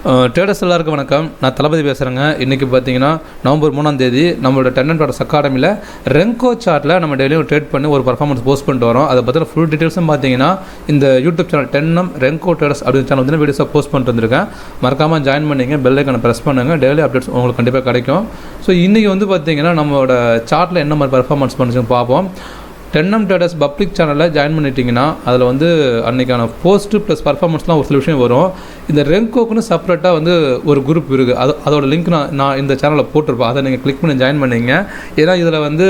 Traders எல்லாருக்கும் வணக்கம். நான் தளபதி பேசுகிறேங்க. இன்றைக்கி பார்த்தீங்கன்னா நவம்பர் 3ஆம் தேதி நம்மளோட டென்னன் ட்ரேடர்ஸ் அகாடமியில் ரெங்கோ சார்ட்டில் நம்ம டெய்லியும் ட்ரேட் பண்ணி ஒரு பர்ஃபார்மன்ஸ் போஸ்ட் பண்ணிட்டு வரோம். அதை பற்றின ஃபுல் டீட்டெயில்ஸும் பார்த்தீங்கன்னா இந்த யூடியூப் சேனல் டென்னம் ரெங்கோ ட்ரேடர்ஸ் அப்படின்னு சேனல் வந்து வீடியோஸாக போஸ்ட் பண்ணிட்டு வந்திருக்கேன். மறக்காமல் ஜாயின் பண்ணிங்க, பெல் ஐக்கானை ப்ரெஸ் பண்ணுங்கள். டெய்லி அப்டேட்ஸ் உங்களுக்கு கண்டிப்பாக கிடைக்கும். ஸோ இன்றைக்கி வந்து பார்த்தீங்கன்னா நம்மளோட சார்ட்டில் என்ன மாதிரி பர்ஃபார்மன்ஸ் பண்ணுச்சுன்னு பார்ப்போம். டென்னம் ட்ரேடர்ஸ் பப்ளிக் சேனலில் ஜாயின் பண்ணிட்டீங்கன்னா அதில் வந்து அன்றைக்கான போஸ்ட்டு ப்ளஸ் பர்ஃபார்மன்ஸ்லாம் ஒரு சில விஷயம் வரும். இந்த ரெங்கோக்குன்னு செப்பரேட்டாக வந்து ஒரு குரூப் இருக்குது. அதோட லிங்க் நான் இந்த சேனலில் போட்டிருப்பேன். அதை நீங்கள் கிளிக் பண்ணி ஜாயின் பண்ணிங்க. ஏன்னா இதில் வந்து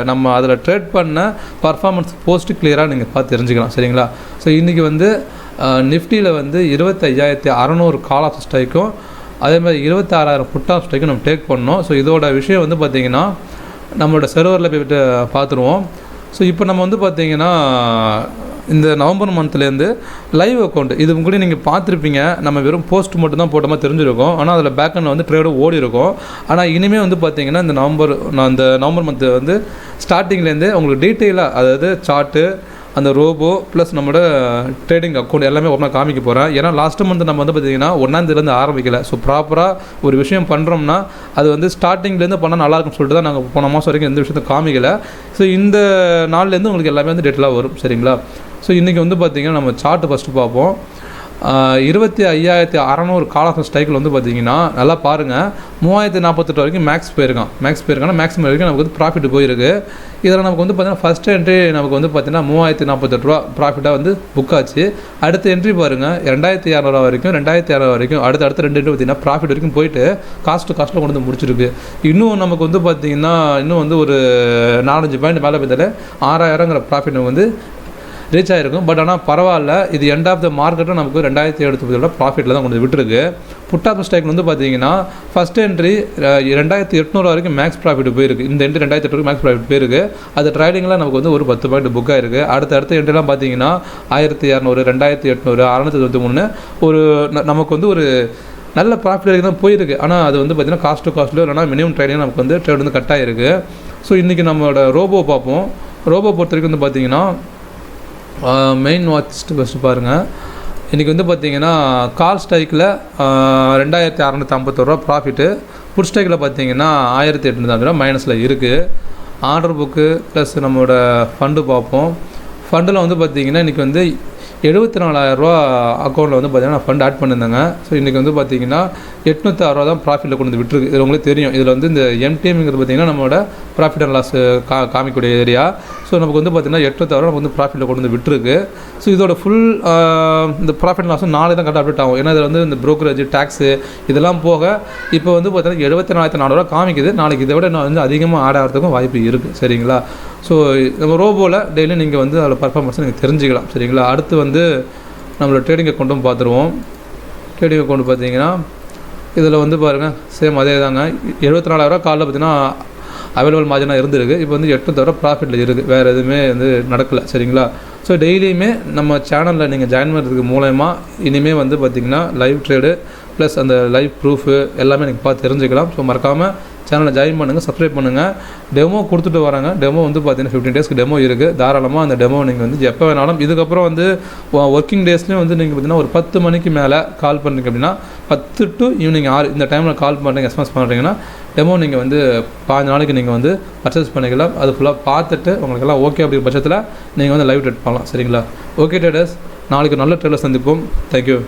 நம்ம அதில் ட்ரேட் பண்ண பர்ஃபார்மன்ஸ் போஸ்ட்டு கிளியராக நீங்கள் பார்த்து தெரிஞ்சுக்கலாம். சரிங்களா? ஸோ இன்றைக்கி வந்து நிஃப்டியில் வந்து 25,600 கால் ஆஃப் ஸ்ட்ரைக்கும் அதே மாதிரி 26,000 புட் ஆஃப் ஸ்ட்ரைக்கும் நம்ம டேக் பண்ணோம். ஸோ இதோட விஷயம் வந்து பார்த்திங்கன்னா நம்மளோட சர்வரில் போய்ட்டு பார்த்துருவோம். ஸோ இப்போ நம்ம வந்து பார்த்திங்கன்னா இந்த நவம்பர் மந்த்லேருந்து லைவ் அக்கௌண்ட் இது கூட நீங்கள் பார்த்துருப்பீங்க. நம்ம வெறும் போஸ்ட் மட்டும் தான் போட்ட மாதிரி தெரிஞ்சிருக்கும். ஆனால் அதில் பேக்கெண்டில் வந்து ட்ரேடும் ஓடி இருக்கும். ஆனால் இனிமேல் வந்து பார்த்திங்கன்னா இந்த நவம்பர் மந்த்து வந்து ஸ்டார்டிங்லேருந்து உங்களுக்கு டீட்டெயிலாக, அதாவது சார்ட்டு, அந்த ரோபோ ப்ளஸ் நம்மளோட ட்ரேடிங் அக்கௌண்ட் எல்லாமே ஒன்றா காமிக்க போகிறேன். ஏன்னா லாஸ்ட் மந்த் நம்ம வந்து பார்த்திங்கன்னா 1ஆம் தேதியிலேருந்து ஆரம்பிக்கலை. ஸோ ப்ராப்பராக ஒரு விஷயம் பண்ணுறோம்னா அது வந்து ஸ்டார்டிங்லேருந்து பண்ணால் நல்லாயிருக்குன்னு சொல்லிட்டு தான் நாங்கள் போன மாதம் வரைக்கும் எந்த விஷயத்தை காமிக்கலை. ஸோ இந்த நாள்லேருந்து உங்களுக்கு எல்லாமே வந்து டேட்டெலாம் வரும். சரிங்களா? ஸோ இன்றைக்கி வந்து பார்த்திங்கன்னா நம்ம சார்ட்டு ஃபஸ்ட்டு பார்ப்போம். 25,600 கால் ஆஃப் ஸ்ட்ரைக்கில் வந்து பார்த்திங்கன்னா நல்லா பாருங்கள், 3048 வரைக்கும் மேக்ஸ் போயிருக்கான். மேக்ஸிமம் வரைக்கும் நமக்கு வந்து ப்ராஃபிட் போயிருக்கு. இதில் நமக்கு வந்து பார்த்திங்கன்னா ஃபஸ்ட் என்ட்ரி நமக்கு வந்து பார்த்திங்கன்னா 3048 ப்ராஃபிட்டாக வந்து புக் ஆச்சு. அடுத்த என்ட்ரி பாருங்கள் 2,200 வரைக்கும், 2,600 வரைக்கும், அடுத்த 2 என்ட்ரி பார்த்திங்கன்னா ப்ராஃபிட் வரைக்கும் போயிட்டு காஸ்ட்டில் கொண்டு வந்து முடிச்சிருக்கு. இன்னும் நமக்கு வந்து பார்த்திங்கன்னா இன்னும் வந்து ஒரு 4-5 பாயிண்ட் மேலே பார்த்தாலே 6,000ங்கிற ப்ராஃபிட் நமக்கு வந்து ரீச் ஆகிருக்கும். பட் ஆனால் பரவாயில்ல, இது எண்ட் ஆஃப் த மார்க்கெட்டில் நமக்கு 2,700 ப்ராஃபிட்டில் தான் கொண்டு விட்டுருக்கு. புட் ஆஃப் ஸ்ட்ரைக் வந்து பார்த்தீங்கன்னா ஃபஸ்ட் என்ட்ரி 2,800 வரைக்கும் மேக்ஸ் ப்ராஃபிட் போயிருக்கு. இந்த என்ட்ரி 2,800 மேக்ஸ் ப்ராஃபிட் போயிருக்கு. அது ட்ரைடிங்கில் நமக்கு வந்து ஒரு 10 பாயிண்ட் புக் ஆகிருக்கு. அடுத்த என்ட்ரிலாம் பார்த்தீங்கன்னா 1,200, 2,800, 693 ஒரு நமக்கு வந்து ஒரு நல்ல ப்ராஃபிட் வரைக்கும் தான் போயிருக்கு. ஆனால் அது வந்து பார்த்திங்கன்னா காஸ்ட்டில் இல்லைனா மினிமம் ட்ரேடிங் நமக்கு வந்து ட்ரேட் வந்து கட் ஆகிருக்கு. ஸோ இன்றைக்கி நம்மளோட ரோபோ பார்ப்போம். ரோபோ பொறுத்த வரைக்கும் வந்து பார்த்திங்கன்னா மெயின் வாட்ச்ட்டு ஃபஸ்ட்டு பாருங்கள். இன்றைக்கி வந்து பார்த்திங்கன்னா கால் ஸ்ட்ரைக்கில் 2,651 ப்ராஃபிட்டு, புட் ஸ்ட்ரைக்கில் பார்த்திங்கன்னா 1,800 மைனஸில் இருக்குது. ஆர்டர் புக்கு ப்ளஸ் நம்மளோட ஃபண்டு பார்ப்போம். ஃபண்டில் வந்து பார்த்திங்கன்னா இன்றைக்கி வந்து 74,000 அக்கௌண்ட்டில் வந்து பார்த்திங்கன்னா நான் ஃபண்ட் ஆட் பண்ணியிருந்தேங்க. ஸோ இன்றைக்கி வந்து பார்த்திங்கன்னா 860 தான் ப்ராஃபிட்டில் கொண்டு வந்து விட்டுருக்கு. இது உங்களுக்கு தெரியும். இதில் வந்து இந்த எம்டிஎம்ங்கிறது பார்த்திங்கன்னா நம்மளோட ப்ராஃபிட் அண்ட் லாஸ் காமிக்கக்கூடிய ஏரியா. ஸோ நமக்கு வந்து பார்த்திங்கன்னா 860 நமக்கு வந்து ப்ராஃபிட்டில் கொண்டு வந்து விட்டுருக்கு. ஸோ இதோட ஃபுல் இந்த ப்ராஃபிட் லாஸும் நாளை தான் கரெக்டாக அப்டேட் ஆகும். ஏன்னா இதில் வந்து இந்த ப்ரோக்கரேஜ், டேக்ஸு இதெல்லாம் போக இப்போ வந்து பார்த்திங்கன்னா 74,400 காமிக்குது. நாளைக்கு இதை விட நான் வந்து அதிகமாக ஆட் ஆகிறதுக்கும் வாய்ப்பு இருக்குது. சரிங்களா? ஸோ நம்ம ரோபோவில் டெய்லியும் நீங்கள் வந்து அதில் பர்ஃபார்மன்ஸை நீங்கள் தெரிஞ்சுக்கலாம். சரிங்களா? அடுத்து வந்து நம்மளோட ட்ரேடிங் அக்கௌண்ட்டும் பார்த்துருவோம். ட்ரேடிங் அக்கௌண்ட் பார்த்தீங்கன்னா இதில் வந்து பாருங்கள் சேம் அதே தாங்க. 74,000 காலில் பார்த்தீங்கன்னா அவைலபிள் மார்ஜினாக இருந்திருக்கு. இப்போ வந்து 800 ப்ராஃபிட்டில் இருக்குது. வேறு எதுவுமே வந்து நடக்கலை. சரிங்களா? ஸோ டெய்லியுமே நம்ம சேனலில் நீங்கள் ஜாயின் பண்ணுறதுக்கு மூலயமா இனிமேல் வந்து பார்த்திங்கன்னா லைவ் ட்ரேடு ப்ளஸ் அந்த லைவ் ப்ரூஃபு எல்லாமே நீங்கள் பார்த்து தெரிஞ்சுக்கலாம். ஸோ மறக்காமல் சேனலில் ஜாயின் பண்ணுங்கள், சப்ஸ்கிரைப் பண்ணுங்கள். டெமோ கொடுத்துட்டு வராங்க. டெமோ வந்து பார்த்தீங்கன்னா 15 டேஸ்க்கு டெமோ இருக்குது. தாராளமாக அந்த டெமோ நீங்கள் வந்து எப்போ வேணாலும், இதுக்கப்புறம் வந்து ஒர்க்கிங் டேஸ்லேயும் வந்து நீங்கள் பார்த்தீங்கன்னா ஒரு 10 மணிக்கு மேலே கால் பண்ணுறீங்க அப்படின்னா 10 to ஈவினிங் 6 இந்த டைமில் கால் பண்ணுறீங்க, எஸ்எம்எஸ் பண்ணுறீங்கன்னா டெமோ நீங்கள் வந்து 5 நாளைக்கு நீங்கள் வந்து பர்ச்சேஸ் பண்ணிக்கலாம். அது ஃபுல்லாக பார்த்துட்டு உங்களுக்கு எல்லாம் ஓகே அப்படிங்கிற பட்சத்தில் நீங்கள் வந்து லைவ் ட்ரேட் பண்ணலாம். சரிங்களா? ஓகே ட்ரேடர்ஸ், நாளைக்கு நல்ல ட்ரேடர் சந்திப்போம். தேங்க்யூ.